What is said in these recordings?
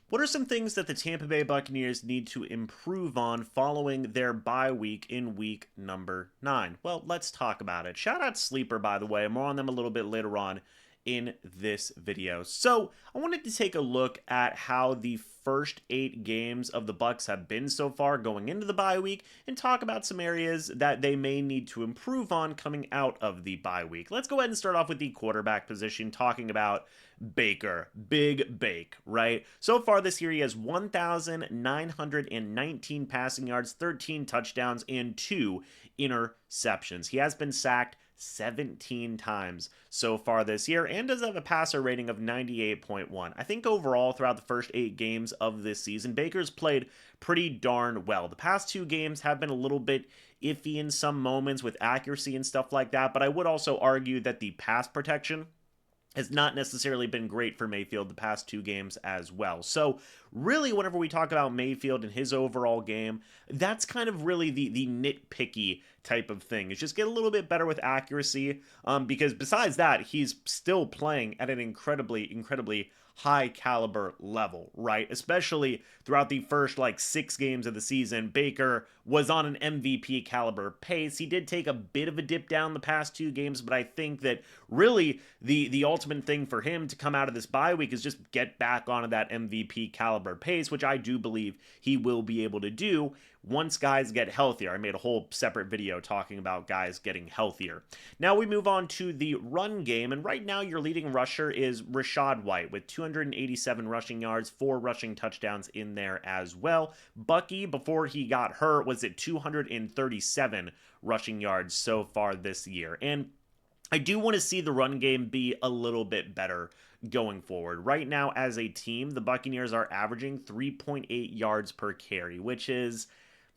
What are some things that the Tampa Bay Buccaneers need to improve on following their bye week in week number 9? Well, let's talk about it. Shout out Sleeper, by the way. More on them a little bit later on in this video. So, I wanted to take a look at how the first 8 games of the Bucs have been so far going into the bye week and talk about some areas that they may need to improve on coming out of the bye week. Let's go ahead and start off with the quarterback position, talking about Baker, Big Bake, right? So far this year, he has 1,919 passing yards, 13 touchdowns, and 2 interceptions. He has been sacked 17 times so far this year and does have a passer rating of 98.1. I think overall throughout the first 8 games of this season, Baker's played pretty darn well. The past 2 games have been a little bit iffy in some moments with accuracy and stuff like that, but I would also argue that the pass protection has not necessarily been great for Mayfield the past 2 games as well. So really, whenever we talk about Mayfield and his overall game, that's kind of really the nitpicky type of thing. It's just get a little bit better with accuracy, because besides that, he's still playing at an incredibly high caliber level, right? Especially throughout the first 6 games of the season, Baker was on an MVP caliber pace. He did take a bit of a dip down the past 2 games, but I think that really the ultimate thing for him to come out of this bye week is just get back onto that MVP caliber pace, which I do believe he will be able to do once guys get healthier. I made a whole separate video talking about guys getting healthier. Now we move on to the run game, and right now your leading rusher is Rachaad White with 287 rushing yards, 4 rushing touchdowns in there as well. Bucky, before he got hurt, was at 237 rushing yards so far this year. And I do want to see the run game be a little bit better going forward. Right now, as a team, the Buccaneers are averaging 3.8 yards per carry, which is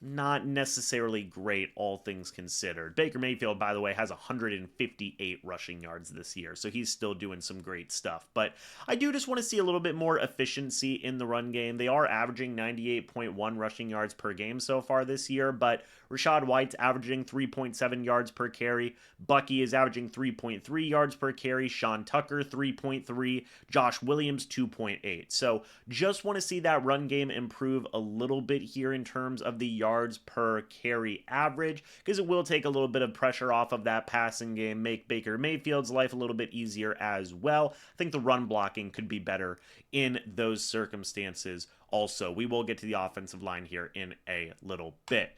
not necessarily great, all things considered. Baker Mayfield, by the way, has 158 rushing yards this year, so he's still doing some great stuff. But I do just want to see a little bit more efficiency in the run game. They are averaging 98.1 rushing yards per game so far this year, but Rachaad White's averaging 3.7 yards per carry. Bucky is averaging 3.3 yards per carry. Sean Tucker, 3.3. Josh Williams, 2.8. So just want to see that run game improve a little bit here in terms of the yards per carry average, because it will take a little bit of pressure off of that passing game, make Baker Mayfield's life a little bit easier as well. I think the run blocking could be better in those circumstances. Also, we will get to the offensive line here in a little bit.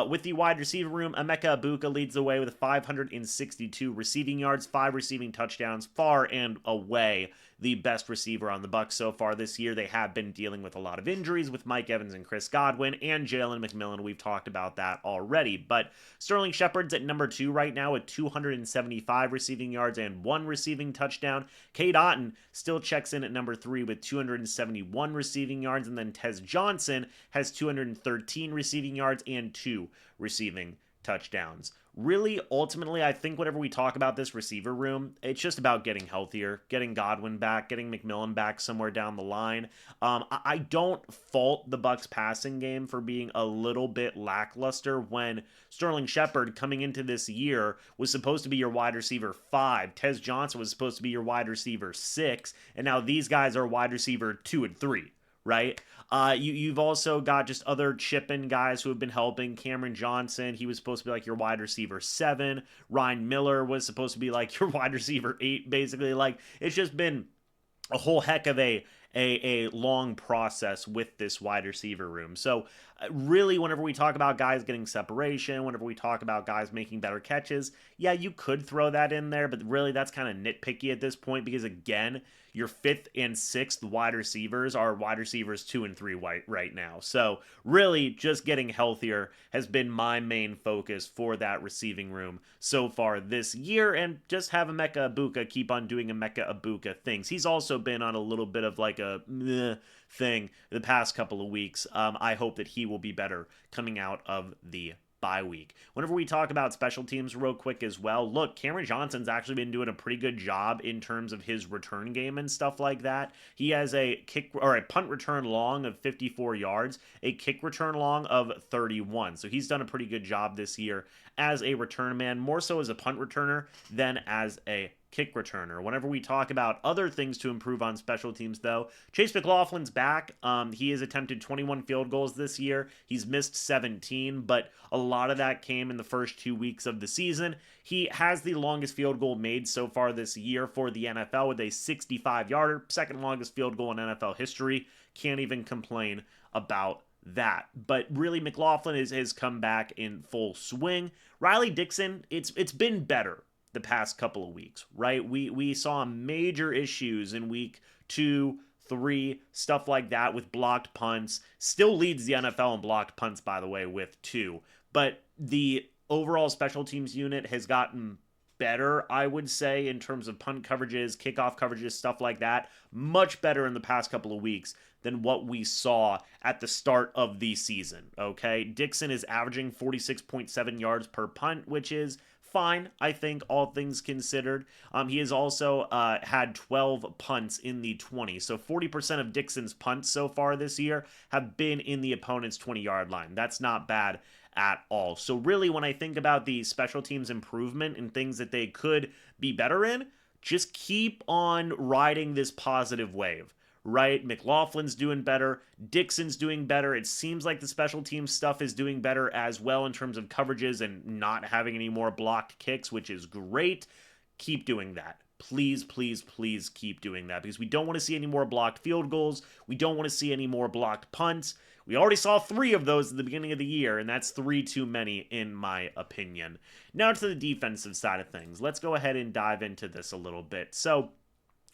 With the wide receiver room, Emeka Egbuka leads the way with 562 receiving yards, 5 receiving touchdowns, far and away the best receiver on the Bucs so far this year. They have been dealing with a lot of injuries with Mike Evans and Chris Godwin and Jalen McMillan. We've talked about that already. But Sterling Shepard's at number 2 right now with 275 receiving yards and 1 receiving touchdown. Cade Otton still checks in at number 3 with 271 receiving yards, and then Tez Johnson has 213 receiving yards and 2 receiving touchdowns. Really, ultimately, I think whenever we talk about this receiver room, it's just about getting healthier, getting Godwin back, getting McMillan back somewhere down the line. I don't fault the Bucs passing game for being a little bit lackluster when Sterling Shepard coming into this year was supposed to be your wide receiver 5. Tez Johnson was supposed to be your wide receiver 6, and now these guys are wide receiver 2 and 3. Right? You've also got just other chip-in guys who have been helping. Cameron Johnson, he was supposed to be like your wide receiver 7. Ryan Miller was supposed to be like your wide receiver 8, basically. It's just been a whole heck of a long process with this wide receiver room. So really, whenever we talk about guys getting separation, whenever we talk about guys making better catches, yeah, you could throw that in there, but really that's kind of nitpicky at this point because, again, your 5th and 6th wide receivers are wide receivers 2 and 3 right now. So really just getting healthier has been my main focus for that receiving room so far this year, and just have Emeka Egbuka keep on doing Emeka Egbuka things. He's also been on a little bit of like a thing the past couple of weeks. I hope that he will be better coming out of the bye week. Whenever we talk about special teams real quick as well, look, Cameron Johnson's actually been doing a pretty good job in terms of his return game and stuff like that. He has a kick or a punt return long of 54 yards, a kick return long of 31. So he's done a pretty good job this year as a return man, more so as a punt returner than as a kick returner. Whenever we talk about other things to improve on special teams, though, Chase McLaughlin's back. He has attempted 21 field goals this year. He's missed 17, but a lot of that came in the first 2 weeks of the season. He has the longest field goal made so far this year for the NFL with a 65-yarder, second longest field goal in NFL history. Can't even complain about that. But really, McLaughlin has come back in full swing. Riley Dixon, it's been better the past couple of weeks, right? We saw major issues in week 2, 3, stuff like that with blocked punts. Still leads the NFL in blocked punts, by the way, with 2. But the overall special teams unit has gotten better, I would say, in terms of punt coverages, kickoff coverages, stuff like that. Much better in the past couple of weeks than what we saw at the start of the season, okay? Dixon is averaging 46.7 yards per punt, which is fine, I think, all things considered. He has also had 12 punts in the 20. So 40% of Dixon's punts so far this year have been in the opponent's 20-yard line. That's not bad at all. So really, when I think about the special teams improvement and things that they could be better in, just keep on riding this positive wave, right? McLaughlin's doing better. Dixon's doing better. It seems like the special teams stuff is doing better as well in terms of coverages and not having any more blocked kicks, which is great. Keep doing that. Please, please, please keep doing that, because we don't want to see any more blocked field goals. We don't want to see any more blocked punts. We already saw 3 of those at the beginning of the year, and that's 3 too many in my opinion. Now to the defensive side of things. Let's go ahead and dive into this a little bit. So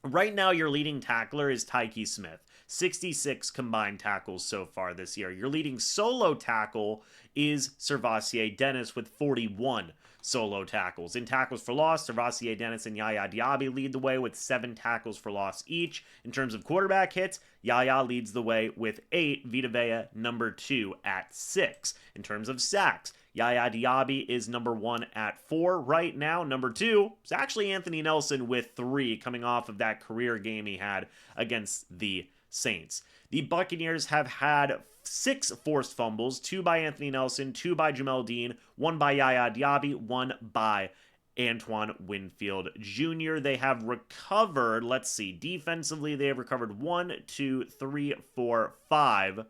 right now, your leading tackler is Tyke Smith. 66 combined tackles so far this year. Your leading solo tackle is Servassier Dennis with 41 solo tackles. In tackles for loss, Servassier Dennis and Yaya Diaby lead the way with 7 tackles for loss each. In terms of quarterback hits, Yaya leads the way with 8, Vita Vea number 2 at 6. In terms of sacks, Yaya Diaby is number 1 at 4 right now. Number 2 is actually Anthony Nelson with 3, coming off of that career game he had against the Saints. The Buccaneers have had 6 forced fumbles, 2 by Anthony Nelson, 2 by Jamel Dean, 1 by Yaya Diaby, 1 by Antoine Winfield Jr. They have recovered, let's see, defensively, they have recovered 1, 2, 3, 4, 5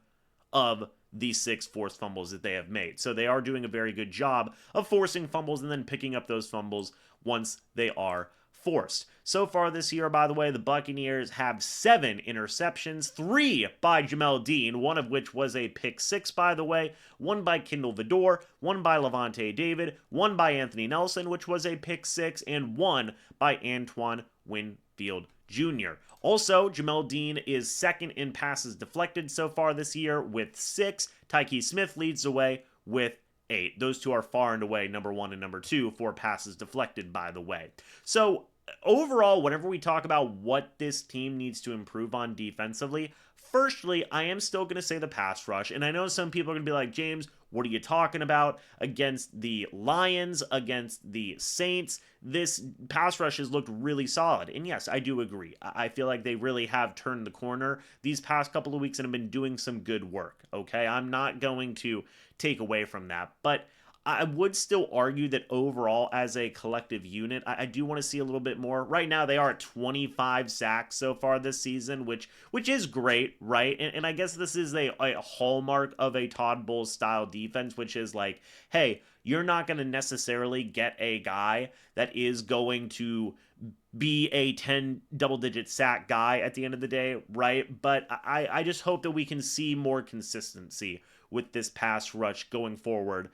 of the 6 forced fumbles that they have made. So they are doing a very good job of forcing fumbles and then picking up those fumbles once they are forced. So far this year, by the way, the Buccaneers have 7 interceptions, 3 by Jamel Dean, one of which was a pick 6, by the way, 1 by Kindle Vidor, 1 by Levante David, 1 by Anthony Nelson, which was a pick 6, and 1 by Antoine Winfield Jr. Also, Jamel Dean is second in passes deflected so far this year with 6. Tyke Smith leads the way with 8. Those two are far and away number 1 and number 2 for passes deflected, by the way. So overall, whenever we talk about what this team needs to improve on defensively, firstly, I am still going to say the pass rush. And I know some people are going to be like, James, what are you talking about? Against the Lions, against the Saints, this pass rush has looked really solid. And yes, I do agree. I feel like they really have turned the corner these past couple of weeks and have been doing some good work, okay? I'm not going to take away from that, but I would still argue that overall, as a collective unit, I do want to see a little bit more. Right now, they are at 25 sacks so far this season, which is great, right? And I guess this is a hallmark of a Todd Bowles style defense, which is like, hey, you're not going to necessarily get a guy that is going to be a 10 double-digit sack guy at the end of the day, right? But I just hope that we can see more consistency with this pass rush going forward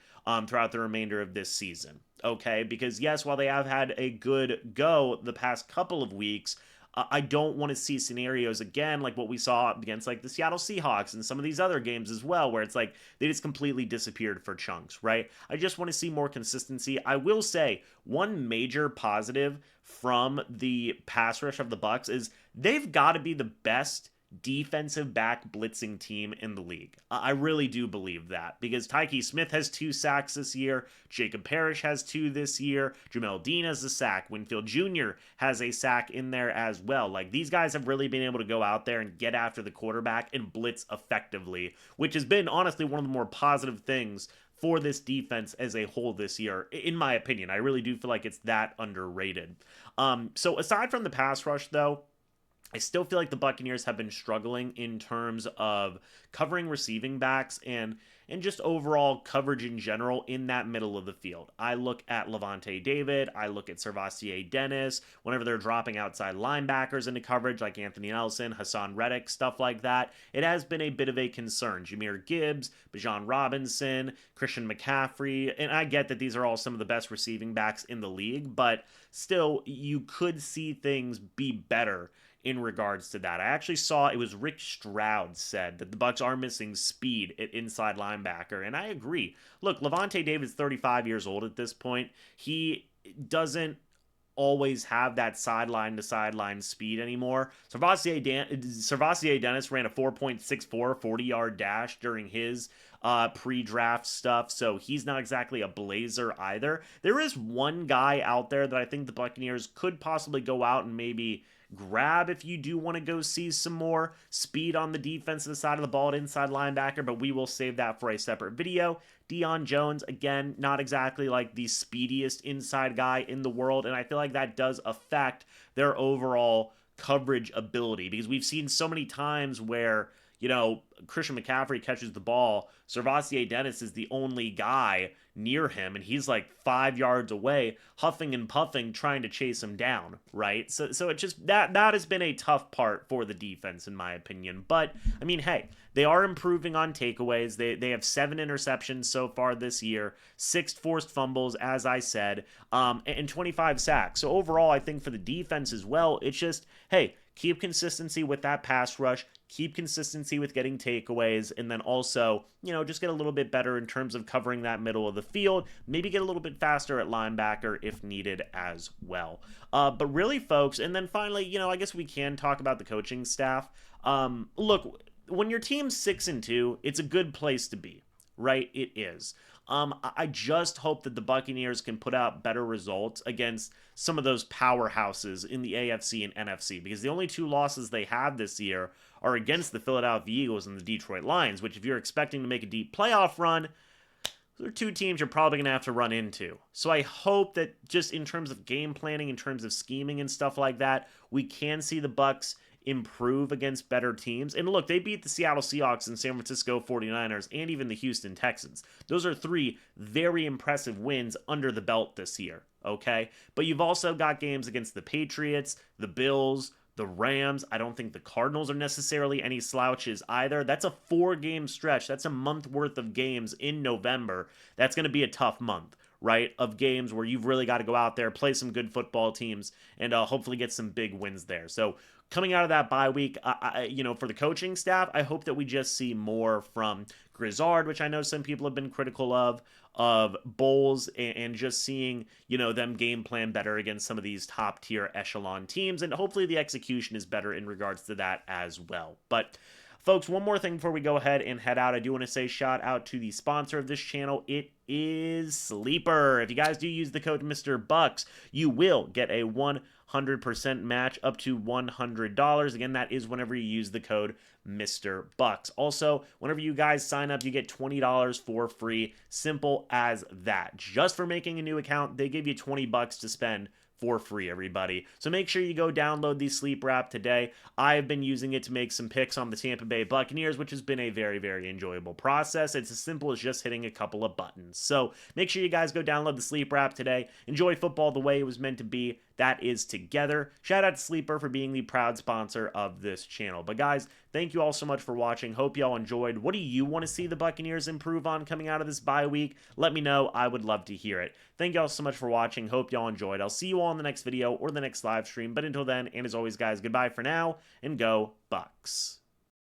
throughout the remainder of this season, okay? Because yes, while they have had a good go the past couple of weeks, I don't want to see scenarios again like what we saw against like the Seattle Seahawks and some of these other games as well, where it's like they just completely disappeared for chunks, right? I just want to see more consistency. I will say one major positive from the pass rush of the Bucs is they've got to be the best defensive back blitzing team in the league. I really do believe that, because Tyke Smith has 2 sacks this year, Jacob Parrish has 2 this year, Jamel Dean has a sack, Winfield Jr. has a sack in there as well. Like, these guys have really been able to go out there and get after the quarterback and blitz effectively, which has been honestly one of the more positive things for this defense as a whole this year, in my opinion. I really do feel like it's that underrated. So aside from the pass rush, though, I still feel like the Buccaneers have been struggling in terms of covering receiving backs and just overall coverage in general in that middle of the field. I look at Levante David, I look at Servassier Dennis, whenever they're dropping outside linebackers into coverage like Anthony Nelson, Hassan Reddick, stuff like that, it has been a bit of a concern. Jahmyr Gibbs, Bijan Robinson, Christian McCaffrey, and I get that these are all some of the best receiving backs in the league, but still, you could see things be better in regards to that. I actually saw, it was Rick Stroud said that the Bucs are missing speed at inside linebacker, and I agree. Look, Levante David's 35 years old at this point. He doesn't always have that sideline to sideline speed anymore. Servassier Dennis ran a 4.64 40-yard dash during his pre-draft stuff, so he's not exactly a blazer either. There is one guy out there that I think the Buccaneers could possibly go out and maybe grab if you do want to go see some more speed on the defensive side of the ball at inside linebacker, but we will save that for a separate video. Deion Jones, again, not exactly like the speediest inside guy in the world, and I feel like that does affect their overall coverage ability, because we've seen so many times where, you know, Christian McCaffrey catches the ball, Servassier Dennis is the only guy near him, and he's like 5 yards away, huffing and puffing, trying to chase him down, right? So it just, that has been a tough part for the defense, in my opinion. But, I mean, hey, they are improving on takeaways. They have 7 interceptions so far this year, 6 forced fumbles, as I said, and 25 sacks. So overall, I think for the defense as well, it's just, hey, keep consistency with that pass rush, keep consistency with getting takeaways, and then also, you know, just get a little bit better in terms of covering that middle of the field, maybe get a little bit faster at linebacker if needed as well. But really, folks, and then finally, you know, I guess we can talk about the coaching staff. Look, when your team's 6-2, it's a good place to be, right? It is. I just hope that the Buccaneers can put out better results against some of those powerhouses in the AFC and NFC, because the only 2 losses they have this year are against the Philadelphia Eagles and the Detroit Lions, which if you're expecting to make a deep playoff run, those are 2 teams you're probably going to have to run into. So I hope that just in terms of game planning, in terms of scheming and stuff like that, we can see the Bucs improve against better teams. And look, they beat the Seattle Seahawks and San Francisco 49ers and even the Houston Texans. Those are 3 very impressive wins under the belt this year, okay? But you've also got games against the Patriots, the Bills, the Rams. I don't think the Cardinals are necessarily any slouches either. That's a 4-game stretch. That's a month worth of games in November. That's going to be a tough month, right, of games where you've really got to go out there, play some good football teams, and hopefully get some big wins there. So coming out of that bye week, you know, for the coaching staff, I hope that we just see more from Grizzard, which I know some people have been critical of Bowles, and just seeing, you know, them game plan better against some of these top tier echelon teams, and hopefully the execution is better in regards to that as well. But folks, one more thing before we go ahead and head out. I do want to say shout out to the sponsor of this channel. It is Sleeper. If you guys do use the code MrBucs, you will get a 100% match up to $100. Again, that is whenever you use the code MrBucs. Also, whenever you guys sign up, you get $20 for free. Simple as that. Just for making a new account, they give you $20 to spend for free, everybody. So make sure you go download the Sleeper app today. I've been using it to make some picks on the Tampa Bay Buccaneers, which has been a very, very enjoyable process. It's as simple as just hitting a couple of buttons. So make sure you guys go download the Sleeper app today. Enjoy football the way it was meant to be. That is together. Shout out to Sleeper for being the proud sponsor of this channel. But guys, thank you all so much for watching. Hope y'all enjoyed. What do you want to see the Buccaneers improve on coming out of this bye week? Let me know. I would love to hear it. Thank y'all so much for watching. Hope y'all enjoyed. I'll see you all in the next video or the next live stream. But until then, and as always, guys, goodbye for now, and go Bucs.